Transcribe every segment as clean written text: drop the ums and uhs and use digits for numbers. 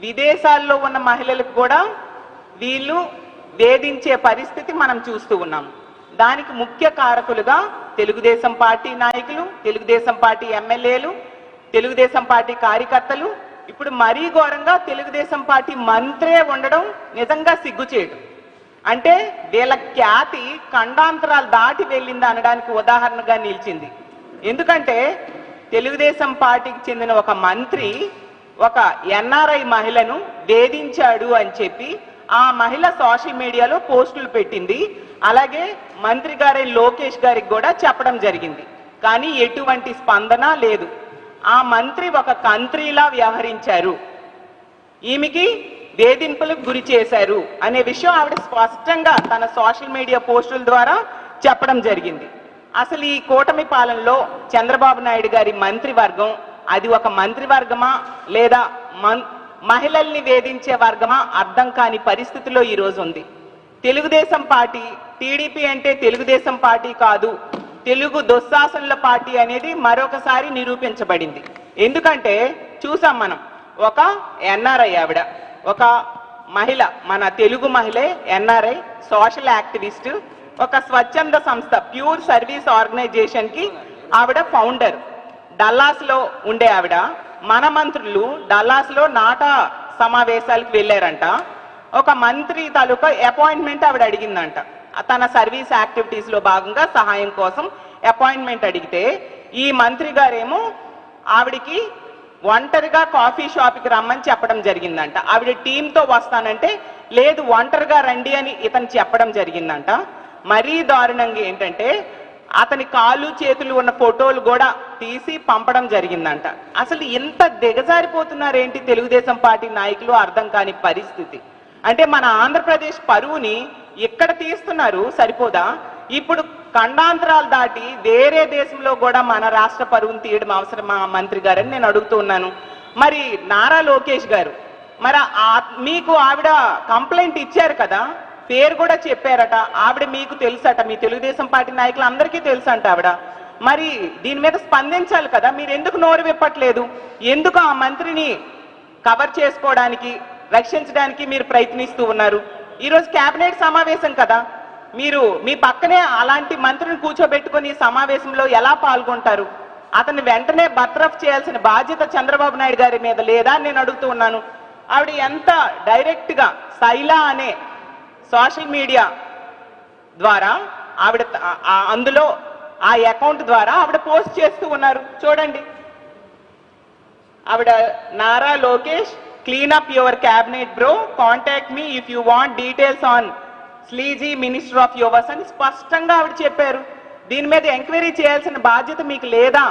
విదేశాల్లో ఉన్న మహిళలకు కూడా వీళ్ళు వేధించే పరిస్థితి మనం చూస్తూ ఉన్నాం. దానికి ముఖ్య కారకులుగా తెలుగుదేశం పార్టీ నాయకులు, తెలుగుదేశం పార్టీ ఎమ్మెల్యేలు, తెలుగుదేశం పార్టీ కార్యకర్తలు, ఇప్పుడు మరీ ఘోరంగా తెలుగుదేశం పార్టీ మంత్రే ఉండడం నిజంగా సిగ్గుచేటు. అంటే వీళ్ళ ఖ్యాతి ఖండాంతరాలు దాటి వెళ్ళింది అనడానికి ఉదాహరణగా నిలిచింది. ఎందుకంటే తెలుగుదేశం పార్టీకి చెందిన ఒక మంత్రి ఒక ఎన్ఆర్ఐ మహిళను వేధించాడు అని చెప్పి ఆ మహిళ సోషల్ మీడియాలో పోస్టులు పెట్టింది. అలాగే మంత్రి గారైన లోకేష్ గారికి కూడా చెప్పడం జరిగింది. కానీ ఎటువంటి స్పందన లేదు. ఆ మంత్రి ఒక కంత్రీలా వ్యవహరించారు, ఈమెకి వేధింపులకు గురి చేశారు అనే విషయం ఆవిడ స్పష్టంగా తన సోషల్ మీడియా పోస్టుల ద్వారా చెప్పడం జరిగింది. అసలు ఈ కూటమి పాలనలో చంద్రబాబు నాయుడు గారి మంత్రివర్గం అది ఒక మంత్రివర్గమా లేదా మహిళల్ని వేధించే వర్గమా అర్థం కాని పరిస్థితిలో ఈరోజు ఉంది. తెలుగుదేశం పార్టీ, టీడీపీ అంటే తెలుగుదేశం పార్టీ కాదు, తెలుగు దుశ్శాసనుల పార్టీ అనేది మరొకసారి నిరూపించబడింది. ఎందుకంటే చూసాం మనం, ఒక ఎన్ఆర్ఐ ఆవిడ, ఒక మహిళ, మన తెలుగు మహిళే ఎన్ఆర్ఐ, సోషల్ యాక్టివిస్ట్, ఒక స్వచ్ఛంద సంస్థ ప్యూర్ సర్వీస్ ఆర్గనైజేషన్ కి ఆవిడ ఫౌండర్. డల్లాస్ లో ఉండే ఆవిడ, మన మంత్రులు డల్లాస్ లో నాటా సమావేశాలకు వెళ్ళారంట. ఒక మంత్రి తాలూకా అపాయింట్మెంట్ ఆవిడ అడిగిందంట. తన సర్వీస్ యాక్టివిటీస్ లో భాగంగా సహాయం కోసం అపాయింట్మెంట్ అడిగితే ఈ మంత్రి గారేమో ఆవిడికి ఒంటరిగా కాఫీ షాప్కి రమ్మని చెప్పడం జరిగిందంట. ఆవిడ టీంతో వస్తానంటే లేదు ఒంటరిగా రండి అని ఇతను చెప్పడం జరిగిందంట. మరీ దారుణంగా ఏంటంటే అతని కాళ్ళు చేతులు ఉన్న ఫోటోలు కూడా తీసి పంపడం జరిగిందంట. అసలు ఎంత దిగజారిపోతున్నారేంటి తెలుగుదేశం పార్టీ నాయకులు అర్థం కాని పరిస్థితి. అంటే మన ఆంధ్రప్రదేశ్ పరువుని ఇక్కడ తీస్తున్నారు సరిపోదా, ఇప్పుడు ఖండాంతరాలు దాటి వేరే దేశంలో కూడా మన రాష్ట్ర పరువుని తీయడం అవసరమా మంత్రి గారని నేను అడుగుతూ ఉన్నాను. మరి నారా లోకేష్ గారు, మరి మీకు ఆవిడ కంప్లైంట్ ఇచ్చారు కదా, పేరు కూడా చెప్పారట, ఆవిడ మీకు తెలుసట, మీ తెలుగుదేశం పార్టీ నాయకులు అందరికీ తెలుసంట ఆవిడ. మరి దీని మీద స్పందించాలి కదా, మీరు ఎందుకు నోరు విప్పట్లేదు? ఎందుకు ఆ మంత్రిని కవర్ చేసుకోవడానికి, రక్షించడానికి మీరు ప్రయత్నిస్తూ ఉన్నారు? ఈరోజు కేబినెట్ సమావేశం కదా, మీరు మీ పక్కనే అలాంటి మంత్రిని కూర్చోబెట్టుకుని ఈ సమావేశంలో ఎలా పాల్గొంటారు? అతన్ని వెంటనే బర్తరఫ్ చేయాల్సిన బాధ్యత చంద్రబాబు నాయుడు గారి మీద లేదా అని నేను అడుగుతూ ఉన్నాను. ఆవిడ ఎంత డైరెక్ట్ గా శైలా అనే సోషల్ మీడియా ద్వారా ఆవిడ అందులో ఆ అకౌంట్ ద్వారా ఆవిడ పోస్ట్ చేస్తూ ఉన్నారు. చూడండి, ఆవిడ Nara Lokesh clean up your cabinet bro, contact me if you want details on sleazy minister of yours అని స్పష్టంగా ఆవిడ చెప్పారు. దీని మీద ఎంక్వైరీ చేయాల్సిన బాధ్యత మీకు లేదా?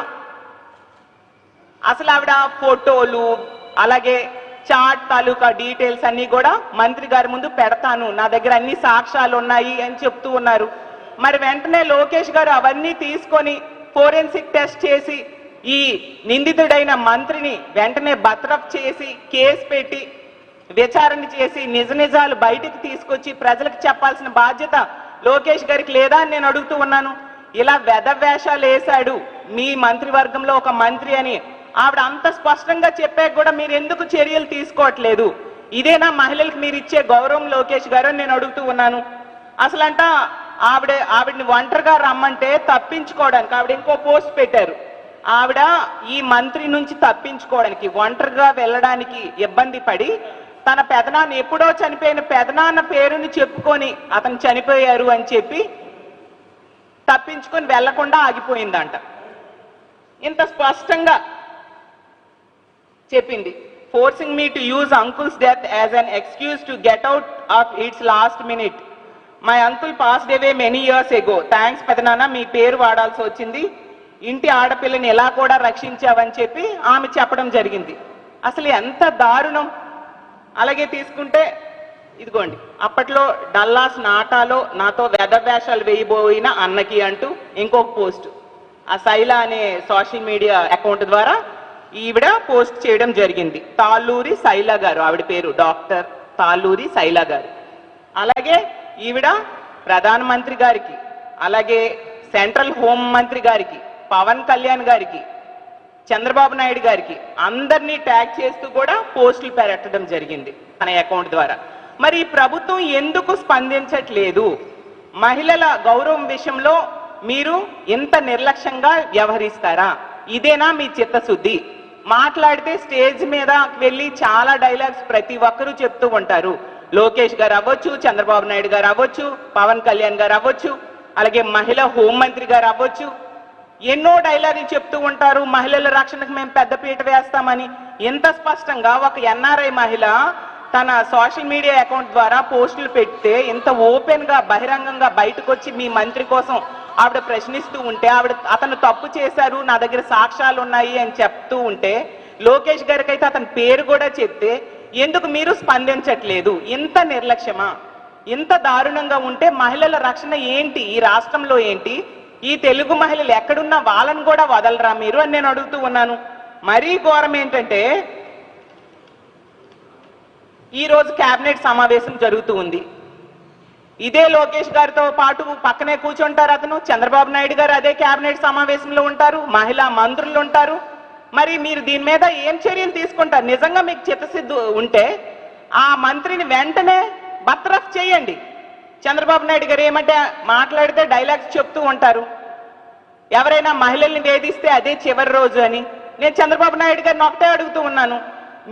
అసలు ఆవిడ ఫోటోలు అలాగే చాట్ తాలూకా డీటెయిల్స్ అన్ని కూడా మంత్రి గారి ముందు పెడతాను, నా దగ్గర అన్ని సాక్ష్యాలు ఉన్నాయి అని చెప్తూ ఉన్నారు. మరి వెంటనే లోకేష్ గారు అవన్నీ తీసుకొని ఫోరెన్సిక్ టెస్ట్ చేసి ఈ నిందితుడైన మంత్రిని వెంటనే బర్తరఫ్ చేసి కేసు పెట్టి విచారణ చేసి నిజ నిజాలు బయటికి తీసుకొచ్చి ప్రజలకు చెప్పాల్సిన బాధ్యత లోకేష్ గారికి లేదా అని నేను అడుగుతూ ఉన్నాను. ఇలా వెధవేషాలు వేశాడు మీ మంత్రివర్గంలో ఒక మంత్రి అని ఆవిడ అంత స్పష్టంగా చెప్పాక కూడా మీరు ఎందుకు చర్యలు తీసుకోవట్లేదు? ఇదేనా మహిళలకు మీరు ఇచ్చే గౌరవం లోకేష్ గారు అని నేను అడుగుతూ ఉన్నాను. అసలంట ఆవిడని ఒంటరిగా రమ్మంటే తప్పించుకోవడానికి ఆవిడ ఇంకో పోస్ట్ పెట్టారు. ఆవిడ ఈ మంత్రి నుంచి తప్పించుకోవడానికి ఒంటరిగా వెళ్ళడానికి ఇబ్బంది పడి తన పెదనాన్న, ఎప్పుడో చనిపోయిన పెదనాన్న పేరుని చెప్పుకొని అతను చనిపోయారు అని చెప్పి తప్పించుకొని వెళ్లకుండా ఆగిపోయిందంట. ఇంత స్పష్టంగా చెప్పింది. Forcing me to use uncles death as an excuse to get out of it's last minute. My uncle passed away many years ago. Thanks పెదనాన్న, మీ పేరు వాడాల్సి వచ్చింది, ఇంటి ఆడపిల్లని ఎలా కూడా రక్షించావని చెప్పి ఆమె చెప్పడం జరిగింది. అసలు ఎంత దారుణం. అలాగే తీసుకుంటే ఇదిగోండి, అప్పట్లో డల్లాస్ నాటాలో నాతో వెధవేషాలు వేయబోయిన అన్నకి అంటూ ఇంకొక పోస్ట్ ఆ శైలా అనే సోషల్ మీడియా అకౌంట్ ద్వారా ఈవిడ పోస్ట్ చేయడం జరిగింది. తాళ్ళూరి శైలా గారు, ఆవిడ పేరు డాక్టర్ తాళ్ళూరి శైలా గారు. అలాగే ఈవిడ ప్రధానమంత్రి గారికి, అలాగే సెంట్రల్ హోం మంత్రి గారికి, పవన్ కళ్యాణ్ గారికి చంద్రబాబు నాయుడు గారికి అందరినీ ట్యాగ్ చేస్తూ కూడా పోస్టులు పెట్టడం జరిగింది తన అకౌంట్ ద్వారా. మరి ఈ ప్రభుత్వం ఎందుకు స్పందించట్లేదు? మహిళల గౌరవం విషయంలో మీరు ఇంత నిర్లక్ష్యంగా వ్యవహరిస్తారా? ఇదేనా మీ చిత్తశుద్ధి? మాట్లాడితే స్టేజ్ మీద వెళ్ళి చాలా డైలాగ్స్ ప్రతి ఒక్కరూ చెప్తూ ఉంటారు. లోకేష్ గారు అవ్వచ్చు, చంద్రబాబు నాయుడు గారు అవ్వచ్చు, పవన్ కళ్యాణ్ గారు అవ్వచ్చు, అలాగే మహిళా హోంమంత్రి గారు అవ్వచ్చు, ఎన్నో డైలాగులు చెప్తూ ఉంటారు. మహిళల రక్షణకు మేము పెద్దపీట వేస్తామని. ఎంత స్పష్టంగా ఒక ఎన్ఆర్ఐ మహిళ తన సోషల్ మీడియా అకౌంట్ ద్వారా పోస్టులు పెడితే ఇంత ఓపెన్ గా బహిరంగంగా బయటకు వచ్చి మీ మంత్రి కోసం ఆవిడ ప్రశ్నిస్తూ ఉంటే, అతను తప్పు చేశారు, నా దగ్గర సాక్ష్యాలు ఉన్నాయి అని చెప్తూ ఉంటే, లోకేష్ గారికి అయితే అతని పేరు కూడా చెప్తే ఎందుకు మీరు స్పందించట్లేదు? ఇంత నిర్లక్ష్యమా? ఇంత దారుణంగా ఉంటే మహిళల రక్షణ ఏంటి ఈ రాష్ట్రంలో? ఏంటి ఈ తెలుగు మహిళలు ఎక్కడున్నా వాళ్ళని కూడా వదలరా మీరు అని నేను అడుగుతూ ఉన్నాను. మరీ ఘోరం ఏంటంటే, ఈరోజు కేబినెట్ సమావేశం జరుగుతూ ఉంది. ఇదే లోకేష్ గారితో పాటు పక్కనే కూర్చుంటారు అతను, చంద్రబాబు నాయుడు గారు అదే కేబినెట్ సమావేశంలో ఉంటారు, మహిళా మంత్రులు ఉంటారు. మరి మీరు దీని మీద ఏం చర్యలు తీసుకుంటారు? నిజంగా మీకు చిత్తశుద్ధి ఉంటే ఆ మంత్రిని వెంటనే బర్తరఫ్ చేయండి. చంద్రబాబు నాయుడు గారు ఏమంటే మాట్లాడితే డైలాగ్స్ చెప్తూ ఉంటారు, ఎవరైనా మహిళల్ని వేధిస్తే అదే చివరి రోజు అని. నేను చంద్రబాబు నాయుడు గారిని ఒకటే అడుగుతూ ఉన్నాను,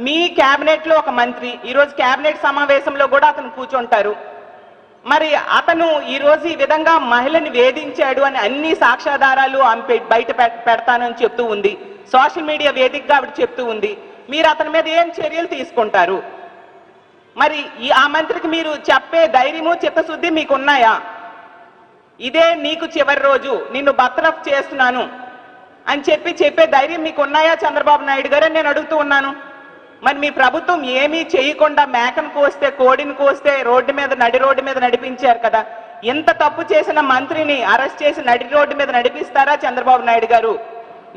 మీ కేబినెట్ లో ఒక మంత్రి ఈరోజు కేబినెట్ సమావేశంలో కూడా అతను కూర్చుంటారు. మరి అతను ఈరోజు ఈ విధంగా మహిళని వేధించాడు అని అన్ని సాక్ష్యాధారాలు బయట పెడతానని చెప్తూ ఉంది, సోషల్ మీడియా వేదికగా ఆవిడ చెప్తూ ఉంది. మీరు అతని మీద ఏం చర్యలు తీసుకుంటారు? మరి ఆ మంత్రికి మీరు చెప్పే ధైర్యము చిత్తశుద్ధి మీకు ఉన్నాయా? ఇదే నీకు చివరి రోజు, నిన్ను బర్తరఫ్ చేస్తున్నాను అని చెప్పే ధైర్యం మీకు ఉన్నాయా చంద్రబాబు నాయుడు గారు అని నేను అడుగుతూ ఉన్నాను. మరి మీ ప్రభుత్వం ఏమీ చేయకుండా మేకను కోస్తే, కోడిని కోస్తే నడి రోడ్డు మీద నడిపించారు కదా. ఎంత తప్పు చేసిన మంత్రిని అరెస్ట్ చేసి నడి రోడ్డు మీద నడిపిస్తారా చంద్రబాబు నాయుడు గారు?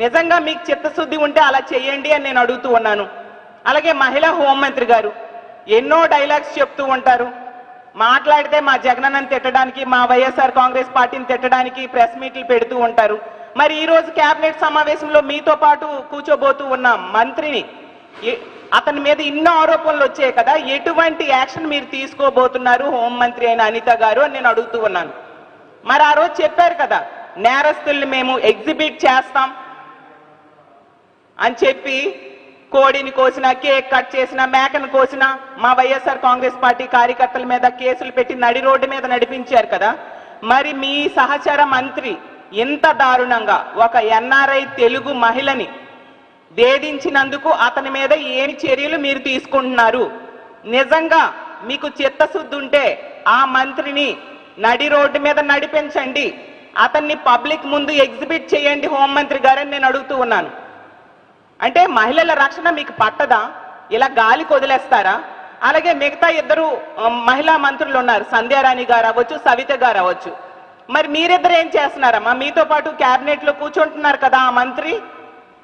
నిజంగా మీకు చిత్తశుద్ధి ఉంటే అలా చేయండి అని నేను అడుగుతూ ఉన్నాను. అలాగే మహిళా హోంమంత్రి గారు ఎన్నో డైలాగ్స్ చెప్తూ ఉంటారు. మాట్లాడితే మా జగనన్నని తిట్టడానికి, మా వైఎస్ఆర్ కాంగ్రెస్ పార్టీని తిట్టడానికి ప్రెస్ మీట్లు పెడుతూ ఉంటారు. మరి ఈ రోజు కేబినెట్ సమావేశంలో మీతో పాటు కూర్చోబోతూ ఉన్న మంత్రిని, అతని మీద ఇన్నో ఆరోపణలు వచ్చాయి కదా, ఎటువంటి యాక్షన్ మీరు తీసుకోబోతున్నారు హోంమంత్రి అయిన అనిత గారు అని నేను అడుగుతూ ఉన్నాను. మరి ఆ రోజు చెప్పారు కదా, నేరస్తుల్ని మేము ఎగ్జిబిట్ చేస్తాం అని చెప్పి కోడిని కోసినా, కేక్ కట్ చేసినా, మేకను కోసినా మా వైఎస్ఆర్ కాంగ్రెస్ పార్టీ కార్యకర్తల మీద కేసులు పెట్టి నడి రోడ్డు మీద నడిపించారు కదా. మరి మీ సహచర మంత్రి ఇంత దారుణంగా ఒక ఎన్ఆర్ఐ తెలుగు మహిళని వేధించినందుకు అతని మీద ఏమి చర్యలు మీరు తీసుకుంటున్నారు? నిజంగా మీకు చిత్తశుద్ధి ఉంటే ఆ మంత్రిని నడి రోడ్డు మీద నడిపించండి, అతన్ని పబ్లిక్ ముందు ఎగ్జిబిట్ చేయండి హోంమంత్రి గారని నేను అడుగుతూ ఉన్నాను. అంటే మహిళల రక్షణ మీకు పట్టదా? ఇలా గాలికి వదిలేస్తారా? అలాగే మిగతా ఇద్దరు మహిళా మంత్రులు ఉన్నారు, సంధ్యారాణి గారు అవ్వచ్చు, సవిత గారు అవ్వచ్చు. మరి మీరిద్దరు ఏం చేస్తున్నారమ్మా? మీతో పాటు కేబినెట్ లో కూర్చుంటున్నారు కదా ఆ మంత్రి.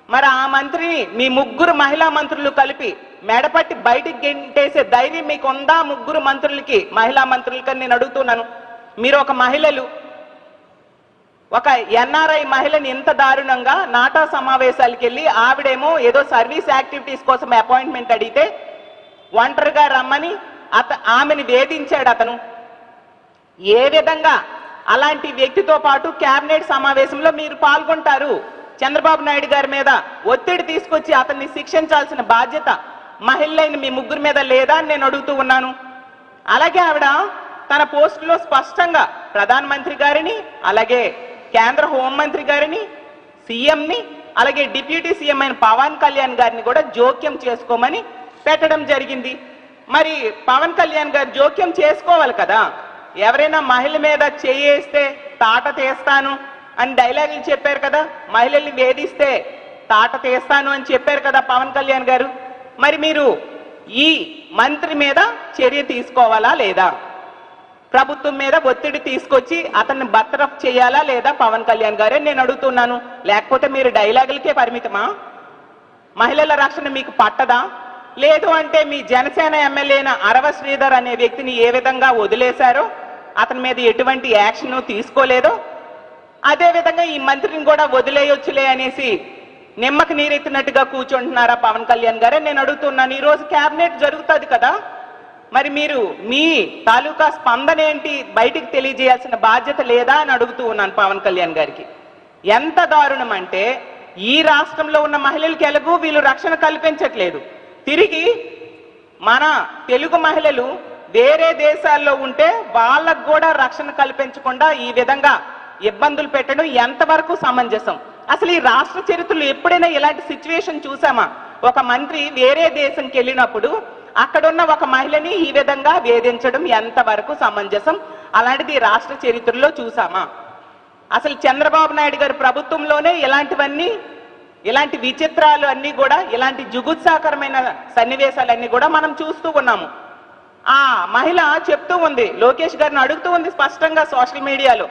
మరి ఆ మంత్రిని మీ ముగ్గురు మహిళా మంత్రులు కలిపి మెడపట్టి బయటికి గెంటేసే ధైర్యం మీకు ఉందా? ముగ్గురు మంత్రులకి, మహిళా మంత్రులకి నేను అడుగుతున్నాను. మీరు ఒక మహిళలు, ఒక ఎన్ఆర్ఐ మహిళని ఇంత దారుణంగా నాటా సమావేశాలకు వెళ్ళి ఆవిడేమో ఏదో సర్వీస్ యాక్టివిటీస్ కోసం అపాయింట్మెంట్ అడిగితే ఒంటరిగా రమ్మని ఆమెను వేధించాడు అతను. ఏ విధంగా అలాంటి వ్యక్తితో పాటు కేబినెట్ సమావేశంలో మీరు పాల్గొంటారు? చంద్రబాబు నాయుడు గారి మీద ఒత్తిడి తీసుకొచ్చి అతన్ని శిక్షించాల్సిన బాధ్యత మహిళలైన మీ ముగ్గురు మీద లేదా అని నేను అడుగుతూ ఉన్నాను. అలాగే ఆవిడ తన పోస్టులో స్పష్టంగా ప్రధానమంత్రి గారిని, అలాగే కేంద్ర హోంమంత్రి గారిని, సీఎంని, అలాగే డిప్యూటీ సీఎం అయిన పవన్ కళ్యాణ్ గారిని కూడా జోక్యం చేసుకోమని పెట్టడం జరిగింది. మరి పవన్ కళ్యాణ్ గారు జోక్యం చేసుకోవాలి కదా. ఎవరైనా మహిళ మీద చేయేస్తే తాట తీస్తాను అని డైలాగులు చెప్పారు కదా, మహిళల్ని వేధిస్తే తాట తీస్తాను అని చెప్పారు కదా పవన్ కళ్యాణ్ గారు. మరి మీరు ఈ మంత్రి మీద చర్య తీసుకోవాలా లేదా? ప్రభుత్వం మీద ఒత్తిడి తీసుకొచ్చి అతన్ని బర్తరఫ్ చేయాలా లేదా పవన్ కళ్యాణ్ గారే నేను అడుగుతున్నాను. లేకపోతే మీరు డైలాగులకే పరిమితమా? మహిళల రక్షణ మీకు పట్టదా? లేదు అంటే మీ జనసేన ఎమ్మెల్యే అయిన అరవ శ్రీధర్ అనే వ్యక్తిని ఏ విధంగా వదిలేశారో, అతని మీద ఎటువంటి యాక్షన్ తీసుకోలేదో, అదే విధంగా ఈ మంత్రిని కూడా వదిలేయొచ్చులే అనేసి నిమ్మకి నీరెత్తినట్టుగా కూర్చుంటున్నారా పవన్ కళ్యాణ్ గారే నేను అడుగుతున్నాను. ఈరోజు క్యాబినెట్ జరుగుతుంది కదా, మరి మీరు మీ తాలూకా స్పందన ఏంటి బయటికి తెలియజేయాల్సిన బాధ్యత లేదా అని అడుగుతూ ఉన్నాను పవన్ కళ్యాణ్ గారికి. ఎంత దారుణం అంటే ఈ రాష్ట్రంలో ఉన్న మహిళలకి ఎలాగూ వీళ్ళు రక్షణ కల్పించట్లేదు. తిరిగి మన తెలుగు మహిళలు వేరే దేశాల్లో ఉంటే వాళ్ళకు కూడా రక్షణ కల్పించకుండా ఈ విధంగా ఇబ్బందులు పెట్టడం ఎంతవరకు సమంజసం? అసలు ఈ రాష్ట్ర చరిత్రలో ఎప్పుడైనా ఇలాంటి సిచ్యువేషన్ చూసామా? ఒక మంత్రి వేరే దేశంకి వెళ్ళినప్పుడు అక్కడున్న ఒక మహిళని ఈ విధంగా వేధించడం ఎంతవరకు సమంజసం? అలాంటిది రాష్ట్ర చరిత్రలో చూసామా? అసలు చంద్రబాబు నాయుడు గారి ప్రభుత్వంలోనే ఇలాంటి విచిత్రాలు అన్నీ కూడా, ఇలాంటి జుగుత్సాకరమైన సన్నివేశాలన్నీ కూడా మనం చూస్తూ ఉన్నాము. ఆ మహిళ చెప్తూ ఉంది, లోకేష్ గారిని అడుగుతూ ఉంది స్పష్టంగా సోషల్ మీడియాలో,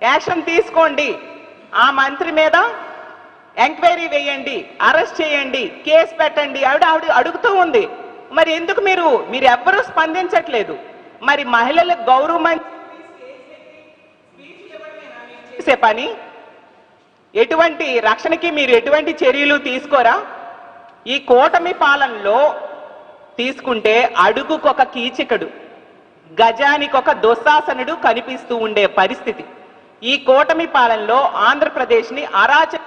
యాక్షన్ తీసుకోండి, ఆ మంత్రి మీద ఎంక్వైరీ వేయండి, అరెస్ట్ చేయండి, కేసు పెట్టండి ఆవిడ అడుగుతూ ఉంది. మరి ఎందుకు మీరు ఎవ్వరూ స్పందించట్లేదు? మరి మహిళల గౌరవం చేసే పని, ఎటువంటి రక్షణకి మీరు ఎటువంటి చర్యలు తీసుకోరా? ఈ కూటమి పాలనలో తీసుకుంటే అడుగుకొక కీచకుడు, గజానికొక దుశ్శాసనుడు కనిపిస్తూ ఉండే పరిస్థితి. ఈ కూటమి పాలనలో ఆంధ్రప్రదేశ్ని అరాచక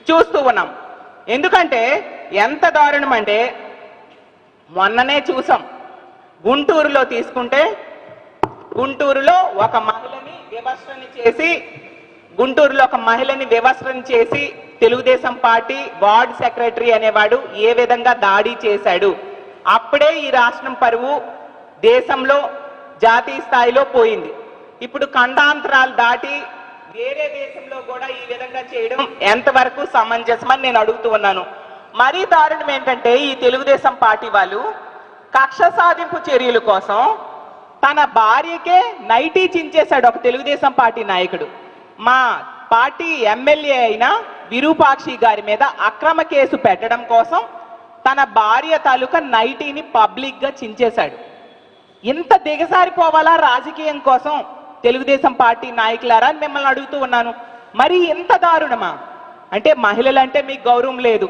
చూస్తూ ఉన్నాం. ఎందుకంటే ఎంత దారుణం అంటే మొన్ననే చూసాం. గుంటూరులో తీసుకుంటే, గుంటూరులో ఒక మహిళని వివస్త్రణ చేసి తెలుగుదేశం పార్టీ వార్డ్ సెక్రటరీ అనేవాడు ఏ విధంగా దాడి చేశాడు. అప్పుడే ఈ రాష్ట్రం పరువు దేశంలో జాతీయ స్థాయిలో పోయింది. ఇప్పుడు ఖండాంతరాలు దాటి వేరే దేశంలో కూడా ఈ విధంగా చేయడం ఎంతవరకు సమంజసమని నేను అడుగుతూ ఉన్నాను. మరీ దారుణం ఏంటంటే ఈ తెలుగుదేశం పార్టీ వాళ్ళు కక్ష సాధింపు చర్యల కోసం తన భార్యకే నైటీ చించేశాడు ఒక తెలుగుదేశం పార్టీ నాయకుడు. మా పార్టీ ఎమ్మెల్యే అయిన విరూపాక్షి గారి మీద అక్రమ కేసు పెట్టడం కోసం తన భార్య తాలూకా నైటీని పబ్లిక్ గా చించేశాడు. ఇంత దిగజారిపోవాలా రాజకీయం కోసం తెలుగుదేశం పార్టీ నాయకులారా అని మిమ్మల్ని అడుగుతూ ఉన్నాను. మరి ఇంత దారుణమా? అంటే మహిళలంటే మీకు గౌరవం లేదు,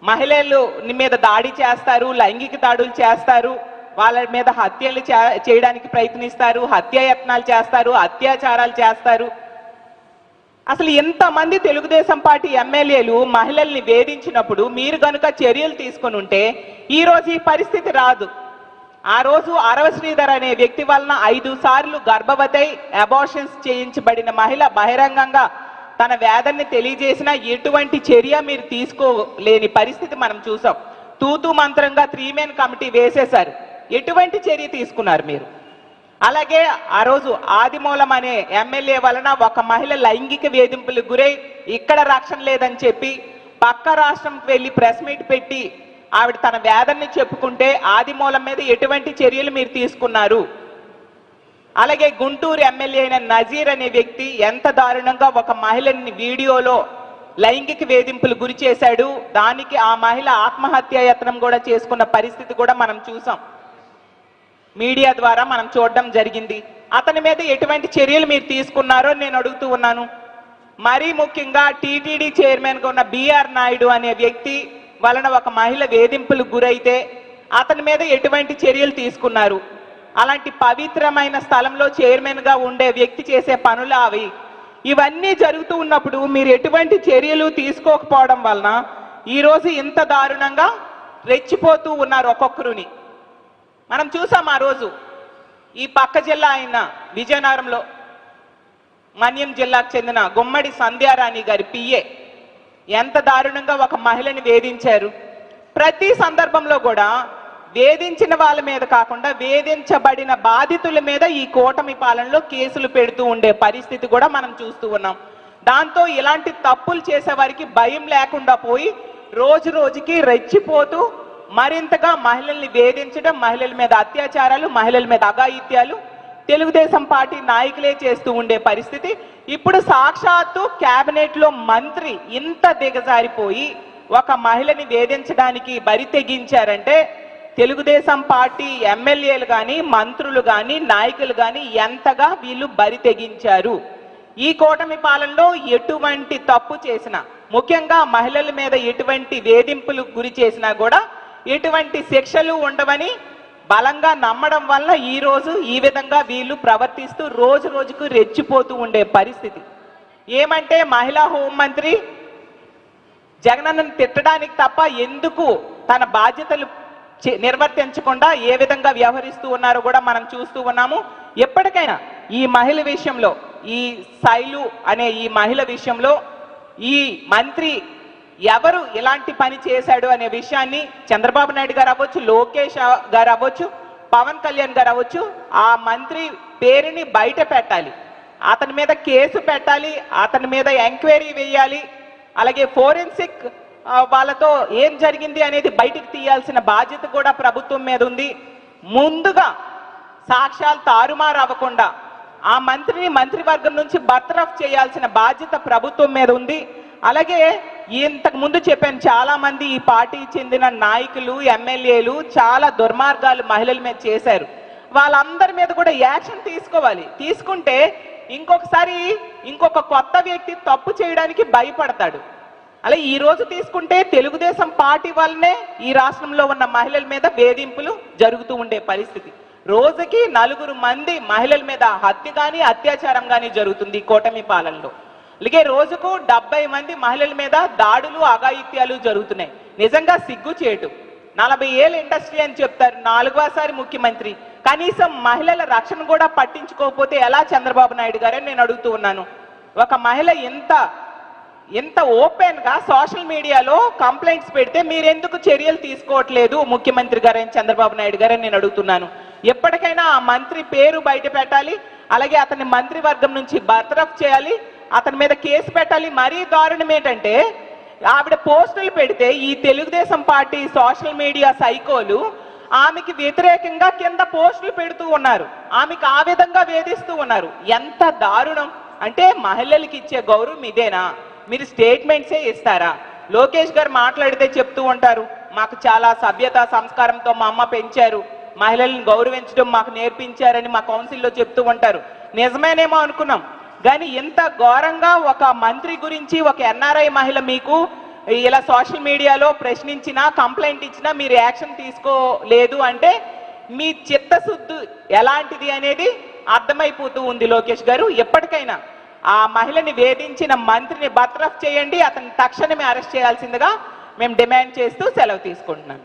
మహిళలు మీద దాడి చేస్తారు, లైంగిక దాడులు చేస్తారు, వాళ్ళ మీద హత్యలు చేయడానికి ప్రయత్నిస్తారు, హత్యాయత్నాలు చేస్తారు, అత్యాచారాలు చేస్తారు. అసలు ఎంతమంది తెలుగుదేశం పార్టీ ఎమ్మెల్యేలు మహిళల్ని వేధించినప్పుడు మీరు కనుక చర్యలు తీసుకొని ఉంటే ఈరోజు ఈ పరిస్థితి రాదు. ఆ రోజు అరవ శ్రీధర్ అనే వ్యక్తి వలన 5 సార్లు గర్భవతి అబార్షన్స్ చేయించబడిన మహిళ బహిరంగంగా తన వేదన్ని తెలియజేసిన ఎటువంటి చర్య మీరు తీసుకోలేని పరిస్థితి మనం చూసాం. తూతూ మంత్రంగా 3 మెన్ కమిటీ వేసేశారు. ఎటువంటి చర్య తీసుకున్నారు మీరు? అలాగే ఆ రోజు ఆదిమూలం అనే ఎమ్మెల్యే వలన ఒక మహిళ లైంగిక వేధింపులకు గురై ఇక్కడ రక్షణ లేదని చెప్పి పక్క రాష్ట్రంకి వెళ్ళి ప్రెస్ మీట్ పెట్టి ఆవిడ తన వేదన్ని చెప్పుకుంటే ఆదిమూలం మీద ఎటువంటి చర్యలు మీరు తీసుకున్నారు? అలాగే గుంటూరు ఎమ్మెల్యే అయిన నజీర్ అనే వ్యక్తి ఎంత దారుణంగా ఒక మహిళని వీడియోలో లైంగిక వేధింపులు గురి చేశాడు. దానికి ఆ మహిళ ఆత్మహత్య యత్నం కూడా చేసుకున్న పరిస్థితి కూడా మనం చూసాం, మీడియా ద్వారా మనం చూడడం జరిగింది. అతని మీద ఎటువంటి చర్యలు మీరు తీసుకున్నారో నేను అడుగుతూ ఉన్నాను. మరీ ముఖ్యంగా టీటీడీ చైర్మన్గా ఉన్న బిఆర్ నాయుడు అనే వ్యక్తి వలన ఒక మహిళ వేధింపులకు గురైతే అతని మీద ఎటువంటి చర్యలు తీసుకున్నారు? అలాంటి పవిత్రమైన స్థలంలో చైర్మన్గా ఉండే వ్యక్తి చేసే పనులు అవి. ఇవన్నీ జరుగుతూ ఉన్నప్పుడు మీరు ఎటువంటి చర్యలు తీసుకోకపోవడం వలన ఈరోజు ఇంత దారుణంగా రెచ్చిపోతూ ఉన్నారు ఒక్కొక్కరుని. మనం చూసాం ఆ రోజు ఈ పక్క జిల్లా అయిన విజయనగరంలో మన్యం జిల్లాకు చెందిన గుమ్మడి సంధ్యారాణి గారి పిఏ ఎంత దారుణంగా ఒక మహిళని వేధించారు. ప్రతి సందర్భంలో కూడా వేధించిన వాళ్ళ మీద కాకుండా వేధించబడిన బాధితుల మీద ఈ కూటమి పాలనలో కేసులు పెడుతూ ఉండే పరిస్థితి కూడా మనం చూస్తూ ఉన్నాం. దాంతో ఇలాంటి తప్పులు చేసే వారికి భయం లేకుండా పోయి రోజు రోజుకి రెచ్చిపోతూ మరింతగా మహిళల్ని వేధించడం, మహిళల మీద అత్యాచారాలు, మహిళల మీద అఘాయిత్యాలు తెలుగుదేశం పార్టీ నాయకులే చేస్తూ ఉండే పరిస్థితి. ఇప్పుడు సాక్షాత్తు కేబినెట్ లో మంత్రి ఇంత దిగజారిపోయి ఒక మహిళని వేధించడానికి బరి తెగించారంటే తెలుగుదేశం పార్టీ ఎమ్మెల్యేలు కానీ మంత్రులు కానీ నాయకులు కానీ ఎంతగా వీళ్ళు బరి తెగించారు. ఈ కూటమి పాలనలో ఎటువంటి తప్పు చేసినా, ముఖ్యంగా మహిళల మీద ఎటువంటి వేధింపులు గురి చేసినా కూడా ఎటువంటి శిక్షలు ఉండవని బలంగా నమ్మడం వల్ల ఈ రోజు ఈ విధంగా వీళ్ళు ప్రవర్తిస్తూ రోజు రోజుకు రెచ్చిపోతూ ఉండే పరిస్థితి. ఏమంటే మహిళా హోంమంత్రి జగనన్నను తిట్టడానికి తప్ప ఎందుకు తన బాధ్యతలు నిర్వర్తించకుండా ఏ విధంగా వ్యవహరిస్తూ ఉన్నారో కూడా మనం చూస్తూ ఉన్నాము. ఎప్పటికైనా ఈ మహిళ విషయంలో, ఈ శైలు అనే ఈ మహిళ విషయంలో ఈ మంత్రి ఎవరు ఇలాంటి పని చేశాడు అనే విషయాన్ని చంద్రబాబు నాయుడు గారు అవ్వచ్చు, లోకేష్ గారు అవ్వచ్చు, పవన్ కళ్యాణ్ గారు అవ్వచ్చు, ఆ మంత్రి పేరుని బయట పెట్టాలి, అతని మీద కేసు పెట్టాలి, అతని మీద ఎంక్వైరీ వేయాలి. అలాగే ఫోరెన్సిక్ వాళ్ళతో ఏం జరిగింది అనేది బయటికి తీయాల్సిన బాధ్యత కూడా ప్రభుత్వం మీద ఉంది. ముందుగా సాక్ష్యాలు తారుమారు అవ్వకుండా ఆ మంత్రిని మంత్రివర్గం నుంచి బర్తరఫ్ చేయాల్సిన బాధ్యత ప్రభుత్వం మీద ఉంది. అలాగే ఇంతకు ముందు చెప్పాను, చాలా మంది ఈ పార్టీకి చెందిన నాయకులు, ఎమ్మెల్యేలు చాలా దుర్మార్గాలు మహిళల మీద చేశారు. వాళ్ళందరి మీద కూడా యాక్షన్ తీసుకోవాలి. తీసుకుంటే ఇంకొకసారి ఇంకొక కొత్త వ్యక్తి తప్పు చేయడానికి భయపడతాడు. అలా ఈ రోజు తీసుకుంటే తెలుగుదేశం పార్టీ వల్లనే ఈ రాష్ట్రంలో ఉన్న మహిళల మీద వేధింపులు జరుగుతూ ఉండే పరిస్థితి. రోజుకి 4 మంది మహిళల మీద హత్య కానీ అత్యాచారం కానీ జరుగుతుంది ఈ కూటమి పాలనలో. అలాగే రోజుకు 70 మంది మహిళల మీద దాడులు, అఘాయిత్యాలు జరుగుతున్నాయి. నిజంగా సిగ్గుచేటు. 40 ఏళ్ళ ఇండస్ట్రీ అని చెప్తారు, 4వసారి ముఖ్యమంత్రి, కనీసం మహిళల రక్షణ కూడా పట్టించుకోకపోతే ఎలా చంద్రబాబు నాయుడు గారని నేను అడుగుతూ ఉన్నాను. ఒక మహిళ ఎంత ఓపెన్ గా సోషల్ మీడియాలో కంప్లైంట్స్ పెడితే మీరెందుకు చర్యలు తీసుకోవట్లేదు ముఖ్యమంత్రి గారని చంద్రబాబు నాయుడు గారని నేను అడుగుతున్నాను. ఎప్పటికైనా ఆ మంత్రి పేరు బయట పెట్టాలి, అలాగే అతని మంత్రివర్గం నుంచి బర్తరఫ్ చేయాలి, అతని మీద కేసు పెట్టాలి. మరీ దారుణం ఏంటంటే ఆవిడ పోస్టులు పెడితే ఈ తెలుగుదేశం పార్టీ సోషల్ మీడియా సైకోలు ఆమెకి వ్యతిరేకంగా కింద పోస్టులు పెడుతూ ఉన్నారు, ఆమెకు ఆ విధంగా వేధిస్తూ ఉన్నారు. ఎంత దారుణం అంటే మహిళలకి ఇచ్చే గౌరవం ఇదేనా? మీరు స్టేట్మెంట్సే ఇస్తారా? లోకేష్ గారు మాట్లాడితే చెప్తూ ఉంటారు, మాకు చాలా సభ్యత సంస్కారంతో మా అమ్మ పెంచారు, మహిళలను గౌరవించడం మాకు నేర్పించారని మా కౌన్సిల్లో చెప్తూ ఉంటారు. నిజమేనేమో అనుకున్నాం, కానీ ఇంత ఘోరంగా ఒక మంత్రి గురించి ఒక ఎన్ఆర్ఐ మహిళ మీకు ఇలా సోషల్ మీడియాలో ప్రశ్నించినా, కంప్లైంట్ ఇచ్చినా మీరు యాక్షన్ తీసుకోలేదు అంటే మీ చిత్తశుద్ధి ఎలాంటిది అనేది అర్థమైపోతూ ఉంది. లోకేష్ గారు, ఎప్పటికైనా ఆ మహిళని వేధించిన మంత్రిని బర్తరఫ్ చేయండి, అతన్ని తక్షణమే అరెస్ట్ చేయాల్సిందిగా మేము డిమాండ్ చేస్తూ సెలవు తీసుకుంటున్నాం.